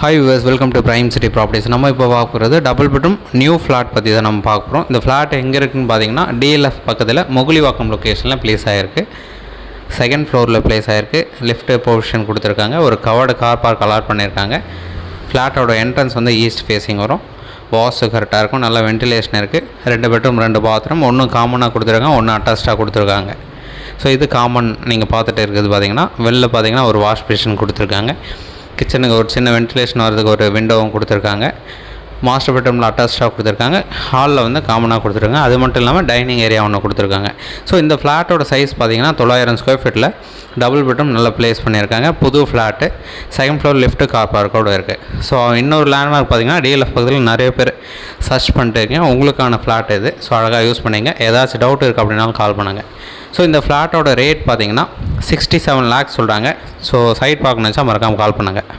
Hi viewers, welcome to prime city properties. நம்ம இப்போ பார்க்க போகிறது டபுள் பெட்ரூம் நியூ ஃப்ளாட் பற்றி தான் நம்ம பார்க்க போகிறோம். இந்த ஃப்ளாட் எங்கே இருக்குதுன்னு பார்த்தீங்கன்னா டிஎல்எஃப் பக்கத்தில் முகுலிவாக்கம் லொக்கேஷனில் ப்ளேஸ் ஆகிருக்கு. செகண்ட் ஃப்ளோரில் ப்ளேஸ் ஆகிருக்கு. லிஃப்ட்டு பொசிஷன் கொடுத்துருக்காங்க. ஒரு கவர்டு கார் பார்க் அலாட் பண்ணியிருக்காங்க. ஃப்ளாட்டோட என்ட்ரன்ஸ் வந்து ஈஸ்ட் ஃபேஸிங் வரும். வாஸ்து கரெக்டாக இருக்கும். நல்ல வென்டிலேஷன் இருக்குது. 2 பெட்ரூம் 2 பாத்ரூம், ஒன்று காமனாக கொடுத்துருக்காங்க, ஒன்று அட்டாச்சாக கொடுத்துருக்காங்க. ஸோ இது காமன். நீங்கள் பார்த்துட்டு இருக்குது பார்த்தீங்கன்னா வெளில பார்த்தீங்கன்னா ஒரு வாஷ் பேஷன் கொடுத்துருக்காங்க. கிச்சனுக்கு ஒரு சின்ன வென்டிலேஷன் வரதுக்கு ஒரு விண்டோவும் கொடுத்துருக்காங்க. மாஸ்டர் பெட்ரூமில் அட்டாச்சாக கொடுத்துருக்காங்க. ஹாலில் வந்து காமனாக கொடுத்துருக்காங்க. அது மட்டும் இல்லாமல் டைனிங் ஏரியா ஒன்று கொடுத்துருக்காங்க. ஸோ இந்த ஃப்ளாட்டோட சைஸ் பார்த்தீங்கன்னா 900 ஸ்கொயர் ஃபீட்டில் டபுள் பெட்ரூம் நல்லா ப்ளேஸ் பண்ணியிருக்காங்க. புது flat, second floor lift car பார்க்கோடு இருக்குது. ஸோ இன்னொரு லேண்ட்மார்க் பார்த்தீங்கன்னா டிஎல்எஃப் பக்கத்தில் நிறைய பேர் சர்ச் பண்ணிட்டு இருக்கீங்க. உங்களுக்கான ஃப்ளாட் இது. ஸோ அழகாக யூஸ் பண்ணிங்க. ஏதாச்சும் டவுட் இருக்குது அப்படின்னாலும் கால் பண்ணுங்கள். ஸோ இந்த ஃப்ளாட்டோட ரேட் பார்த்தீங்கன்னா 67 lakhs சொல்கிறாங்க. ஸோ சைட் பார்க்கணுச்சா மறக்காமல் கால் பண்ணுங்கள்.